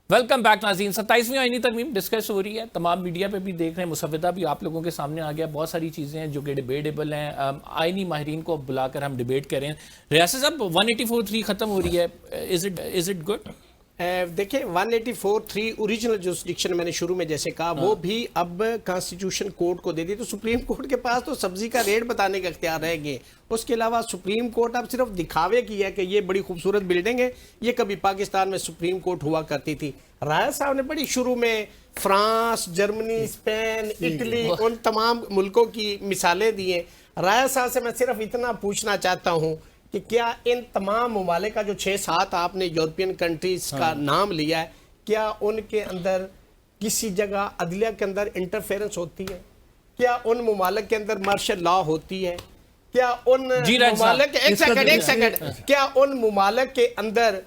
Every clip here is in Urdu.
ویلکم بیک ناظرین. 27ویں آئینی ترمیم ڈسکس ہو رہی ہے, تمام میڈیا پہ بھی دیکھ رہے ہیں, مسودہ بھی آپ لوگوں کے سامنے آ گیا. بہت ساری چیزیں ہیں جو کہ ڈیبیٹیبل ہیں. آئینی ماہرین کو بلا کر ہم ڈیبیٹ کریں. ریاست صاحب 184(3) ختم ہو رہی ہے, از اٹ گڈ؟ دیکھیں 184(3) اوریجنل جورسڈکشن میں نے شروع میں جیسے کہا وہ بھی اب کانسٹیٹیوشن کورٹ کو دے دی, تو سپریم کورٹ کے پاس تو سبزی کا ریٹ بتانے کا اختیار رہ گئے. اس کے علاوہ سپریم کورٹ اب صرف دکھاوے کی ہے کہ یہ بڑی خوبصورت بلڈنگ ہے. یہ کبھی پاکستان میں سپریم کورٹ ہوا کرتی تھی. رائے صاحب نے بڑی شروع میں فرانس, جرمنی, اسپین, اٹلی, ان تمام ملکوں کی مثالیں دی ہیں. رائے صاحب سے میں صرف اتنا پوچھنا چاہتا ہوں کہ کیا ان تمام ممالک کا جو 6-7 آپ نے یورپین کنٹریز کا نام لیا ہے, کیا ان کے اندر کسی جگہ عدلیہ کے اندر انٹرفیرنس ہوتی ہے؟ کیا ان ممالک کے اندر مارشل لا ہوتی ہے؟ کیا ان ممالک ایک سیکنڈ کیا ان ممالک کے اندر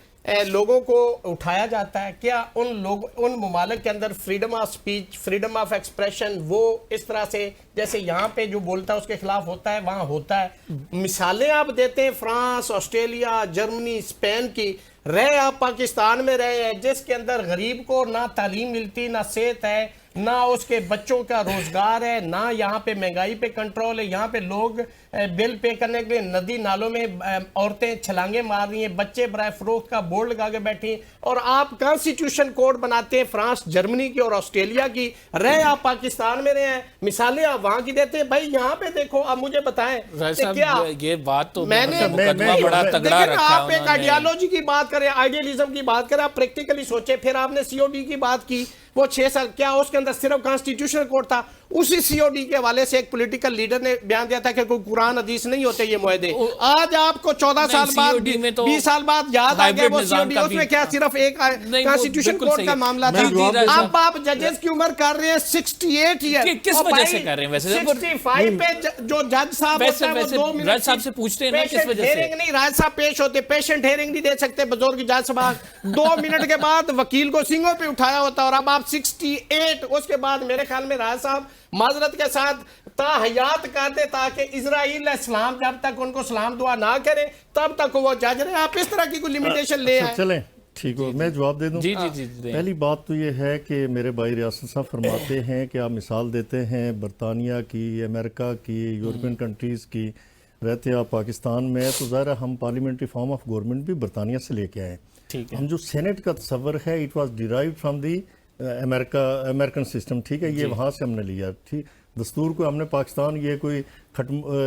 لوگوں کو اٹھایا جاتا ہے؟ کیا ان ممالک کے اندر freedom of speech, freedom of expression وہ اس طرح سے جیسے یہاں پہ جو بولتا ہے اس کے خلاف ہوتا ہے وہاں ہوتا ہے؟ مثالیں آپ دیتے ہیں فرانس, آسٹریلیا, جرمنی, اسپین کی. رہے آپ پاکستان میں رہے ہیں جس کے اندر غریب کو نہ تعلیم ملتی, نہ صحت ہے, نہ اس کے بچوں کا روزگار ہے, نہ یہاں پہ مہنگائی پہ کنٹرول ہے. یہاں پہ لوگ بل پے کرنے کے لیے ندی نالوں میں عورتیں چھلانگیں مار رہی ہیں, بچے برائے فروخت کا بورڈ لگا کے بیٹھی ہیں, اور آپ کانسٹیٹیوشن کوڈ بناتے ہیں فرانس, جرمنی کی اور آسٹریلیا کی. رہے آپ پاکستان میں رہے ہیں, مثالیں آپ وہاں کی دیتے ہیں. بھائی یہاں پہ دیکھو, اب مجھے بتائیں یہ بات تو میں نے بڑا تگڑا رکھا. آپ ایک آئیڈیالوجی کی بات کریں, آئیڈیالزم کی بات کریں, آپ پریکٹیکلی سوچیں. پھر آپ نے سی او ڈی کی بات کی, وہ 6 سال, کیا اس کے اندر صرف کانسٹیٹیوشن کوڈ تھا؟ اسی سی او ڈی کے حوالے سے ایک پولیٹیکل لیڈر نے بیان دیا تھا کہ کوئی قرآن حدیث نہیں ہوتے یہ معاہدے. آج آپ کو 14 سال بعد 20 سال بعد یاد آ گیا وہ سی او ڈی, اس میں کیا صرف ایک کانسٹیٹیوشن کوڈ کا معاملہ تھا؟ اب آپ ججز کی عمر کر رہے ہیں 68 ایئر. کس وجہ سے کر رہے ہیں ویسے؟ 65 پہ جو جج صاحب ہوتا ہے وہ 2 منٹ راج صاحب سے پوچھتے ہیں نا کس وجہ سے نہیں راج صاحب پیش ہوتے, پیشنٹ ہیئرنگ نہیں دے سکتے بزرگ جج صاحب. 2 منٹ کے بعد وکیل کو سنگوں پہ اٹھایا ہوتا, اور اب آپ 68. اس کے بعد میرے خیال میں راج صاحب معذرت کے ساتھ تا حیات کر دے تاکہ اسرائیل اسلام جب تک ان کو سلام دعا نہ کرے تب تک وہ جج رہے. آپ اس طرح کی کوئی لمیٹیشن لے آئے. چلیں ٹھیک ہو, میں جواب دے دوں. جی. پہلی بات تو یہ ہے کہ میرے بھائی ریاست صاحب فرماتے ہیں کہ آپ مثال دیتے ہیں برطانیہ کی, امریکہ کی, یورپین کنٹریز کی. رہتے آپ پاکستان میں تو ظاہر ہم پارلیمنٹری فارم آف گورنمنٹ بھی برطانیہ سے لے کے آئے. ہم جو سینٹ کا تصور ہے it was derived from the American system. ٹھیک ہے, یہ وہاں سے ہم نے لیا. ٹھیک, دستور کو ہم نے پاکستان یہ کوئی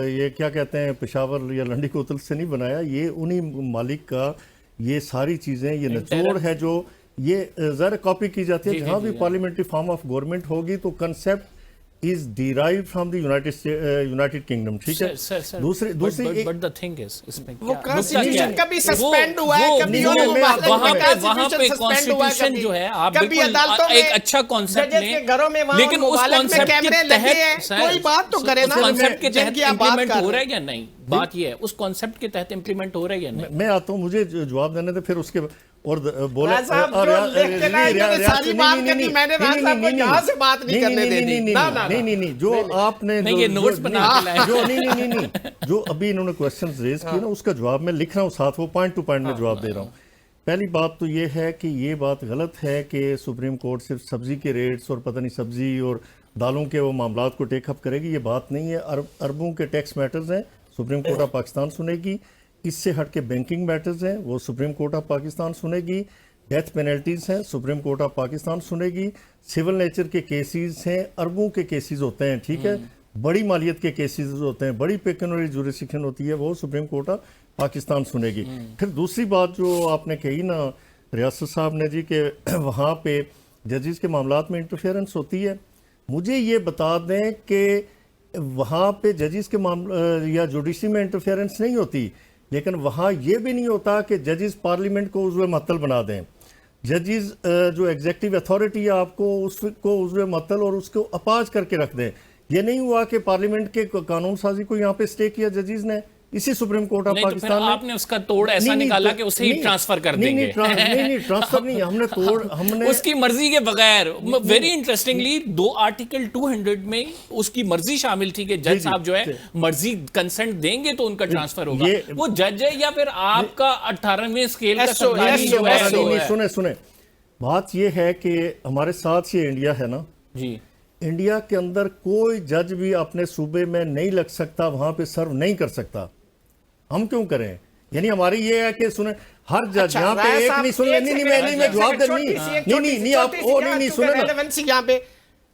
یہ کیا کہتے ہیں پشاور یا لنڈی کوتل سے نہیں بنایا. یہ انہی مالک کا یہ ساری چیزیں یہ نچوڑ ہے جو یہ ذرا کاپی کی جاتی ہے. جہاں بھی پارلیمنٹری فارم آف گورنمنٹ ہوگی تو concept is derived from the United Kingdom. ٹھیک ہے. دوسری but the thing is وہ کانسٹیٹیوشن کبھی سسپینڈ ہوا ہے, کبھی وہاں پہ کانسٹیٹیوشن جو ہے آپ بالکل ایک اچھا کانسیپٹ لیں, لیکن اس کانسیپٹ کے تحت کوئی بات تو کرے نا, اس کانسیپٹ کے تحت امپلیمنٹ ہو رہا ہے یا نہیں. بات یہ ہے اس کانسیپٹ کے تحت امپلیمنٹ ہو رہا ہے یا نہیں. میں آتا ہوں, مجھے جواب دینے دے پھر اس کے اور بولا نہیں جو آپ نے جو ابھی انہوں نے کوسچنز ریز کیے نا اس کا جواب میں لکھ رہا ہوں ساتھ, وہ پوائنٹ ٹو پوائنٹ میں جواب دے رہا ہوں. پہلی بات تو یہ ہے کہ یہ بات غلط ہے کہ سپریم کورٹ صرف سبزی کے ریٹس اور پتہ نہیں سبزی اور دالوں کے وہ معاملات کو ٹیک اپ کرے گی. یہ بات نہیں ہے. اربوں کے ٹیکس میٹرز ہیں, سپریم کورٹ آف پاکستان سنے گی. اس سے ہٹ کے بینکنگ میٹرز ہیں, وہ سپریم کورٹ آف پاکستان سنے گی. ڈیتھ پینلٹیز ہیں, سپریم کورٹ آف پاکستان سنے گی. سول نیچر کے کیسز ہیں, اربوں کے کیسز ہوتے ہیں. ٹھیک ہے, بڑی مالیت کے کیسز ہوتے ہیں, بڑی پیکنری جوریسڈکشن ہوتی ہے, وہ سپریم کورٹ آف پاکستان سنے گی. پھر دوسری بات جو آپ نے کہی نا ریاست صاحب نے جی کہ وہاں پہ ججز کے معاملات میں انٹرفیئرنس ہوتی ہے, مجھے یہ بتا دیں کہ وہاں پہ ججز کے یا جوڈیشری میں انٹرفیئرنس نہیں ہوتی, لیکن وہاں یہ بھی نہیں ہوتا کہ ججز پارلیمنٹ کو عضو معطل بنا دیں. ججز جو ایگزیکٹو اتھارٹی ہے آپ کو اس کو عضو معطل اور اس کو اپاج کر کے رکھ دیں. یہ نہیں ہوا کہ پارلیمنٹ کے قانون سازی کو یہاں پہ اسٹے کیا ججز نے اسی سپریم کورٹ آف پاکستان میں. آپ نے اس کا توڑ ایسا نکالا کہ اسے ہی ٹرانسفر کر دیں گے. نہیں ٹرانسفر نہیں, ہم نے توڑ ہم نے اس کی مرضی کے بغیر. ویری انٹرسٹنگلی 2 آرٹیکل 200 میں اس کی مرضی شامل تھی کہ جج صاحب جو ہے مرضی کنسنٹ دیں گے تو ان کا ٹرانسفر ہوگا. وہ جج ہے یا پھر آپ کا 18ویں اسکیل کا سنیں بات یہ ہے کہ ہمارے ساتھ یہ انڈیا ہے نا، جی انڈیا کے اندر کوئی جج بھی اپنے صوبے میں نہیں لگ سکتا، وہاں پہ سرو نہیں کر سکتا. ہم کیوں کریں؟ یعنی ہماری یہ ہے کہ سنیں ہر جج یہاں پہ ایک نہیں سن لیں، نہیں میں جواب دے نہیں آپ اور نہیں سنیں نا. یہاں پہ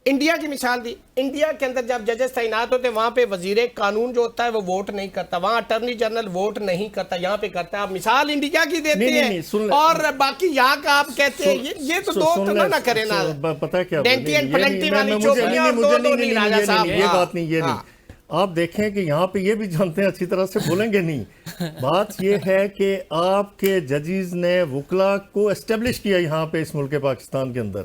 انڈیا کی مثال دی. انڈیا کے اندر جب ججز تعینات ہوتے ہیں وہاں پہ وزیر قانون جو ہوتا ہے وہ ووٹ نہیں کرتا، وہاں اٹارنی جنرل ووٹ نہیں کرتا، یہاں پہ کرتا ہے. آپ مثال انڈیا کی دیتے ہیں اور باقی یہاں کا آپ کہتے ہیں یہ تو دو طرح نہ کریں نا. پتہ ہے کیا ڈینٹی اینڈ پلنٹی والی چوپڑی اور دو نہیں راجہ صاحب. یہ بات نہیں، یہ نہیں. آپ دیکھیں کہ یہاں پہ یہ بھی جانتے ہیں، اچھی طرح سے بولیں گے نہیں. بات یہ ہے کہ آپ کے ججز نے وکلا کو اسٹیبلش کیا یہاں پہ اس ملک پاکستان کے اندر،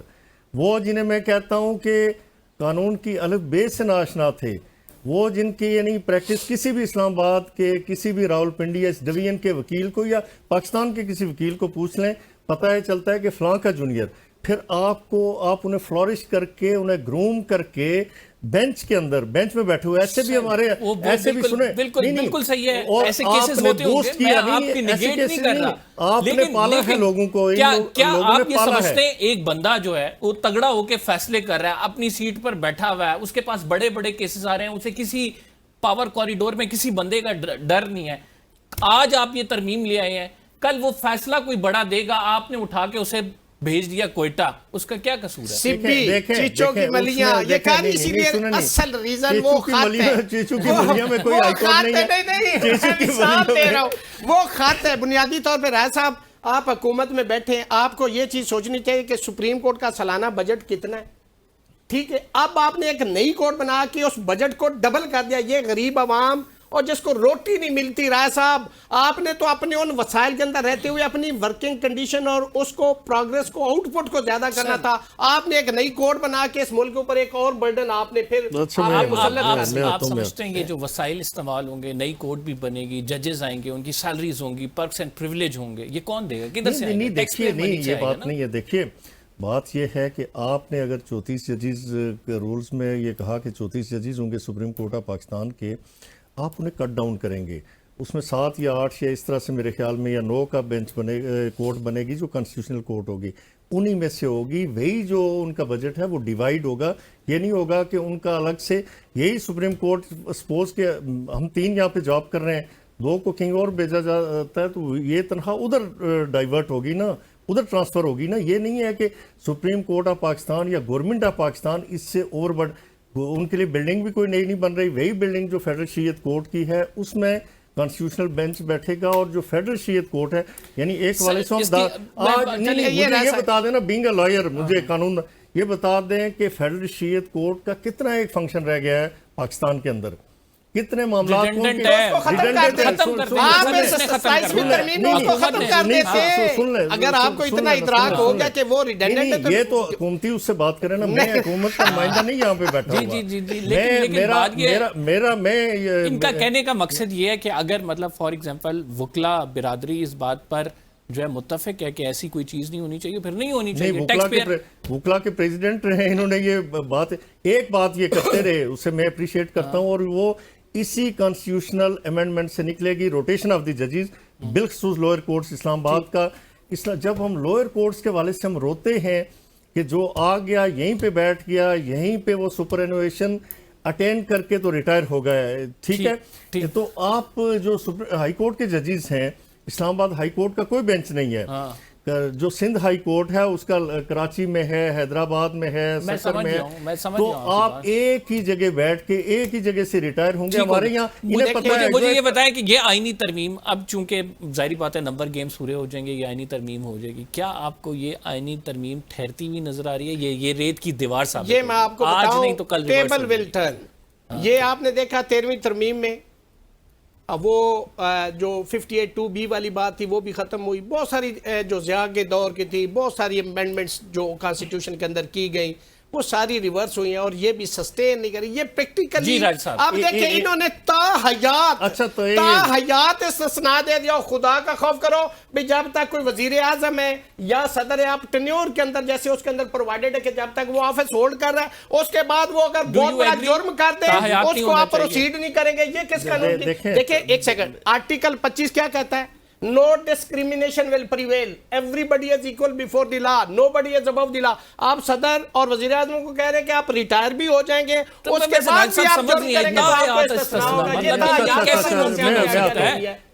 وہ جنہیں میں کہتا ہوں کہ قانون کی الف بے سے ناشنا تھے، وہ جن کی یعنی پریکٹس کسی بھی اسلام آباد کے کسی بھی راول پنڈی یا اس ڈویژن کے وکیل کو یا پاکستان کے کسی وکیل کو پوچھ لیں، پتہ ہے چلتا ہے کہ فلاں کا جونیئر. پھر آپ انہیں فلورش کر کے انہیں گروم کر کے بینچ کے اندر بینچ میں بیٹھے ہوئے ایسے بھی ہمارے ایسے بھی سنیں بالکل صحیح ہے. ایسے کیسز ہوتے ہوں گے، میں آپ کی نگیٹ نہیں کر رہا، آپ نے پالا ہے لوگوں کو. کیا آپ یہ سمجھتے ہیں ایک بندہ جو ہے وہ تگڑا ہو کے فیصلے کر رہا ہے، اپنی سیٹ پر بیٹھا ہوا ہے، اس کے پاس بڑے بڑے کیسز آ رہے ہیں، اسے کسی پاور کوریڈور میں کسی بندے کا ڈر نہیں ہے. آج آپ یہ ترمیم لے آئے ہیں، کل وہ فیصلہ کوئی بڑا دے گا، آپ نے اٹھا کے اسے بھیج دیا کوئٹہ، اس کا کیا قصور ہے؟ سبی چیچو کی ملیاں یہ کہانی اسی لیے اصل ریزن وہ خط ہے. چیچو کی ملیاں میں کوئی آئی کارڈ نہیں ہے. وہ خط ہے بنیادی طور پہ. رائے صاحب آپ حکومت میں بیٹھے ہیں، آپ کو یہ چیز سوچنی چاہیے کہ سپریم کورٹ کا سالانہ بجٹ کتنا ہے. ٹھیک ہے، اب آپ نے ایک نئی کورٹ بنا کے اس بجٹ کو ڈبل کر دیا. یہ غریب عوام اور جس کو روٹی نہیں ملتی، رائے صاحب آپ نے تو اپنے ان وسائل کے اندر رہتے ہوئے اپنی ورکنگ کنڈیشن اور اس کو پروگریس کو آؤٹ پٹ کو زیادہ کرنا تھا. آپ نے ایک نئی کوڈ بنا کے اس ملک کے اوپر ایک اور برڈن آپ نے پھر آپ سمجھتے ہیں یہ جو وسائل استعمال ہوں گے، نئی کوڈ بھی بنے گی، ججز آئیں گے، ان کی سیلریز ہوں گی، پرکس اینڈ پریویلیج ہوں گے، یہ کون دے گا؟ کدھر سے آئیں گے؟ دیکھیے نہیں، یہ بات نہیں ہے. دیکھیے بات یہ ہے کہ آپ نے اگر 34 ججز کے رولز میں یہ کہا کہ 34 ججز ہوں گے سپریم کورٹ آف پاکستان کے، آپ انہیں کٹ ڈاؤن کریں گے، اس میں 7 یا 8 یا اس طرح سے میرے خیال میں یا 9 کا بینچ کورٹ بنے گی جو کنسٹیٹیوشنل کورٹ ہوگی، انہی میں سے ہوگی. وہی جو ان کا بجٹ ہے وہ ڈیوائیڈ ہوگا. یہ نہیں ہوگا کہ ان کا الگ سے یہی سپریم کورٹ سپوز کہ ہم 3 یہاں پہ جاب کر رہے ہیں، 2 کو کہیں اور بھیجا جاتا ہے تو یہ تنخواہ ادھر ڈائیورٹ ہوگی نا، ادھر ٹرانسفر ہوگی نا. یہ نہیں ہے کہ سپریم کورٹ آف پاکستان یا گورنمنٹ آف پاکستان اس سے اوور بڑھ، ان کے لیے بلڈنگ بھی کوئی نئی نہیں بن رہی. وہی بلڈنگ جو فیڈرل شریعت کورٹ کی ہے اس میں کانسٹیٹیوشنل بینچ بیٹھے گا، اور جو فیڈرل شریعت کورٹ ہے یعنی ایک والے سے مجھے یہ بتا دیں نا، بینگ اے لائر، مجھے قانون یہ بتا دیں کہ فیڈرل شریعت کورٹ کا کتنا ایک فنکشن رہ گیا ہے پاکستان کے اندر، کتنے معاملات اگر آپ کو اتنا ادراک ہو گیا کہ وہ ریڈنڈنٹ ہے، یہ تو حکومتی اس سے بات کریں نا، میں حکومت کا نمائندہ نہیں یہاں پہ بیٹھا ہوا. ان کا کہنے کا مقصد یہ ہے کہ اگر مطلب فار ایگزامپل وکلا برادری اس بات پر جو ہے متفق ہے کہ ایسی کوئی چیز نہیں ہونی چاہیے، پھر نہیں ہونی چاہیے. وکلا کے پریزیڈنٹ رہے انہوں نے یہ بات، ایک بات یہ کرتے رہے، اسے میں اپریشیٹ کرتا ہوں، اور وہ اسی کانسٹیٹیوشنل امینڈمنٹ سے نکلے گی، روٹیشن آف دی ججز، بالخصوص لوئر کورٹس اسلام آباد کا. جب ہم لوئر کورٹس کے والے سے ہم روتے ہیں کہ جو آ گیا یہیں پہ بیٹھ گیا، یہیں پہ وہ سپر انوویشن اٹینڈ کر کے تو ریٹائر ہو گیا، ٹھیک ہے، تو آپ جو ہائی کورٹ کے ججز ہیں، اسلام آباد ہائی کورٹ کا کوئی بینچ نہیں ہے، جو سندھ ہائی کورٹ ہے اس کا کراچی میں ہے، حیدرآباد میں ہے، سکر میں ہے، تو آپ ایک ہی جگہ بیٹھ کے ایک ہی جگہ سے ریٹائر ہوں گے. ہمارے یہاں انہیں پتہ ہے. مجھے یہ بتائیں کہ یہ آئینی ترمیم اب چونکہ ظاہری بات ہے نمبر گیمز پورے ہو جائیں گے، یہ آئینی ترمیم ہو جائے گی، کیا آپ کو یہ آئینی ترمیم ٹھہرتی ہوئی نظر آ رہی ہے؟ یہ ریت کی دیوار ثابت یہ میں آپ کو بتاؤں، ٹیبل ول ٹرن. یہ آپ نے دیکھا 13ویں ترمیم میں، اب وہ جو 58(2)B والی بات تھی وہ بھی ختم ہوئی. بہت ساری جو ضیاء کے دور کی تھی، بہت ساری امینڈمنٹس جو کانسٹیٹیوشن کے اندر کی گئی وہ ساری ریورس ہوئی ہیں، اور یہ بھی سسٹین نہیں کری. یہ پریکٹیکلی آپ دیکھیں انہوں نے تا حیات استثناء دے دیا. خدا کا خوف کرو بھی جب تک کوئی وزیر اعظم ہے یا صدر ہے، آپ ٹینیور کے اندر جیسے اس کے اندر پرووائڈڈ ہے کہ جب تک وہ آفس ہولڈ کر رہا ہے اس کے بعد وہ اگر بہت بڑا جرم کرتے ہیں اس کو آپ پروسیڈ نہیں کریں گے. یہ کس قانون کی؟ دیکھیں ایک سیکنڈ، آرٹیکل 25 کیا کہتا ہے؟ no discrimination will prevail, everybody is equal before the law, nobody is above the law. آپ صدر اور وزیر اعظم کو کہہ رہے ہیں کہ آپ ریٹائر بھی ہو جائیں گے, اس کے بعد بھی آپ جرم کریں گے تو آپ کو استثناء ہوگا. یہ تایات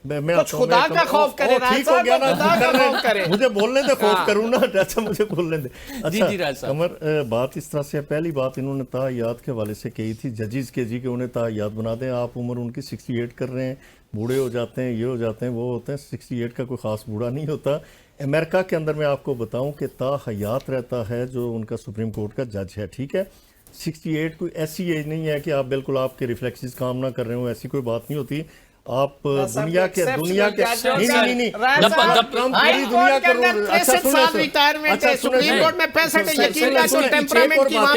کچھ خدا کا خوف کرے, راج صاحب خدا کا خوف کرے. مجھے بولنے دے, خوف کروں نا, اچھا مجھے بولنے دے. اچھا قمر, بات اس طرح سے, پہلی بات انہوں نے تایات کے حوالے سے کہی تھی ججز کے, جی کہ انہیں تایات بنا دیں. آپ عمر ان کی 68 کر رہے ہیں, بوڑھے ہو جاتے ہیں, یہ ہو جاتے ہیں, وہ ہوتے ہیں. 68 کا کوئی خاص بوڑھا نہیں ہوتا. امریکہ کے اندر میں آپ کو بتاؤں کہ تا حیات رہتا ہے جو ان کا سپریم کورٹ کا جج ہے, ٹھیک ہے. 68 کوئی ایسی ایج نہیں ہے کہ آپ بالکل آپ کے ریفلیکسز کام نہ کر رہے ہوں, ایسی کوئی بات نہیں ہوتی. آپ دنیا کے پوری دنیا کے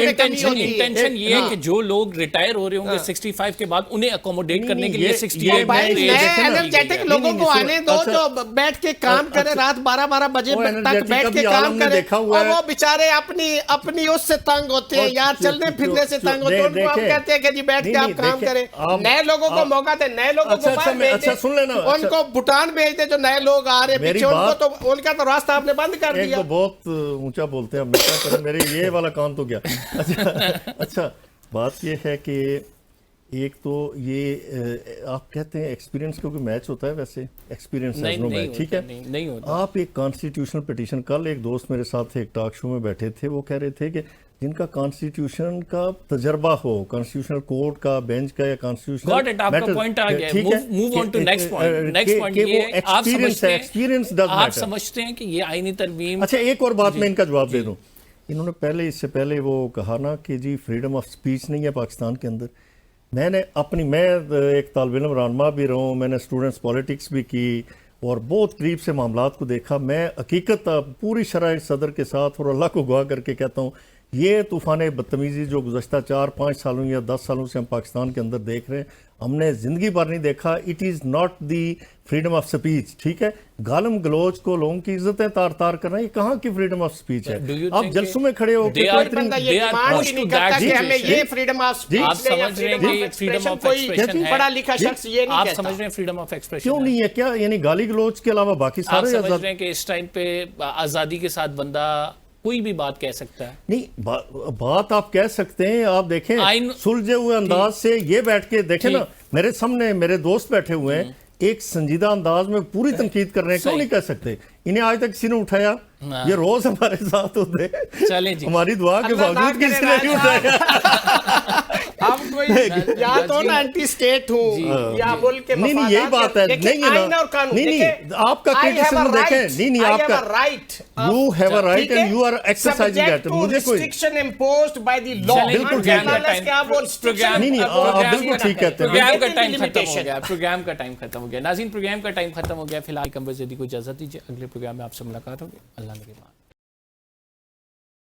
انٹینشن یہ ہے کہ جو لوگ ریٹائر ہو رہے ہوں گے 65 کے بعد انہیں اکوموڈیٹ کرنے کے لیے 68 لوگوں کو آنے دو جو بیٹھ کے کام کرے, رات 12 بجے تک بیٹھ کے کام کرے, اور وہ بیچارے اپنی اس سے تنگ ہوتے ہیں یار, چلنے پھرنے سے تنگ ہوتے ہیں. ان کو آپ کہتے ہیں کہ جی بیٹھ کے آپ کام کریں. نئے لوگوں کو موقع دیں, نئے لوگوں کو ان کو بھوٹان بھیج دے جو نئے لوگ آ رہے پیچھے, ان کو تو ان کا تو راستہ آپ نے بند کر دیا. بہت اونچا بولتے ہیں, میرے یہ والا کام تو گیا. اچھا بات یہ ہے کہ ایک تو یہ آپ کہتے ہیں ایکسپیرینس کا کوئی میچ ہوتا ہے, ویسے ایکسپیرینس میچ, ٹھیک ہے. آپ ایک کانسٹیٹیوشنل پٹیشن, کل ایک دوست میرے ساتھ ایک ٹاک شو میں بیٹھے تھے, وہ کہہ رہے تھے کہ جن کا کانسٹیٹیوشن کا تجربہ ہو, کانسٹیٹیوشنل کورٹ کا, بینچ کا, یا کانسٹیٹیوشنل آپ سمجھتے ہیں کہ یہ آئینی ترمیم. اچھا ایک اور بات میں ان کا جواب دے دوں. انہوں نے پہلے, اس سے پہلے وہ کہا نا کہ جی فریڈم آف سپیچ نہیں ہے پاکستان کے اندر. میں ایک طالب علم رہنما بھی رہا ہوں, میں نے اسٹوڈنٹس پالیٹکس بھی کی اور بہت قریب سے معاملات کو دیکھا. میں حقیقت پوری شرح صدر کے ساتھ اور اللہ کو گواہ کر کے کہتا ہوں, یہ طوفان بدتمیزی جو گزشتہ 4-5 سالوں یا 10 سالوں سے ہم پاکستان کے اندر دیکھ رہے ہیں, ہم نے زندگی بھر نہیں دیکھا. It is not the freedom of speech, ٹھیک ہے. گالم گلوچ کو لوگوں کی عزتیں تار کرنا, یہ کہاں کی فریڈم آف سپیچ ہے؟ آپ جلسوں میں کھڑے ہو کے آپ سمجھ رہے ہیں فریڈم آف ایکسپریشن کیوں نہیں ہے؟ کیا یعنی گالی گلوچ کے علاوہ باقی آپ سارے سمجھ رہے ہیں کہ اس ٹائم پہ آزادی کے ساتھ بندہ کوئی بھی بات کہہ سکتا ہے؟ نہیں, بات آپ کہہ سکتے ہیں. آپ دیکھیں سلجھے ہوئے انداز سے یہ بیٹھ کے دیکھیں نا, میرے سامنے میرے دوست بیٹھے ہوئے ہیں, ایک سنجیدہ انداز میں پوری تنقید کر رہے ہیں, کیوں نہیں کہہ سکتے؟ انہیں آج تک کسی نے اٹھایا؟ یہ روز ہمارے ساتھ ہوتے ہیں, چلیں جی, ہماری دعا کے باوجود کسی نے نہیں اٹھایا. اب کوئی یا تو نا اینٹی سٹیٹ ہوں یا ملک کے نہیں, یہی بات ہے. نہیں, آپ کا کرٹیسزم دیکھیں. نہیں, آپ کا right, you have a right and you are exercising that. مجھے کوئی restriction imposed by the law. بالکل ٹھیک ہے. نہیں, آپ بالکل ٹھیک کہتے ہیں. پروگرام کا ٹائم ختم ہو گیا. ناظرین, پروگرام کا ٹائم ختم ہو گیا. فی الحال قمر زیدی کو اجازت دیجیے, اگلے پروگرام میں آپ سے ملاقات ہوگی. اللہ نگہبان.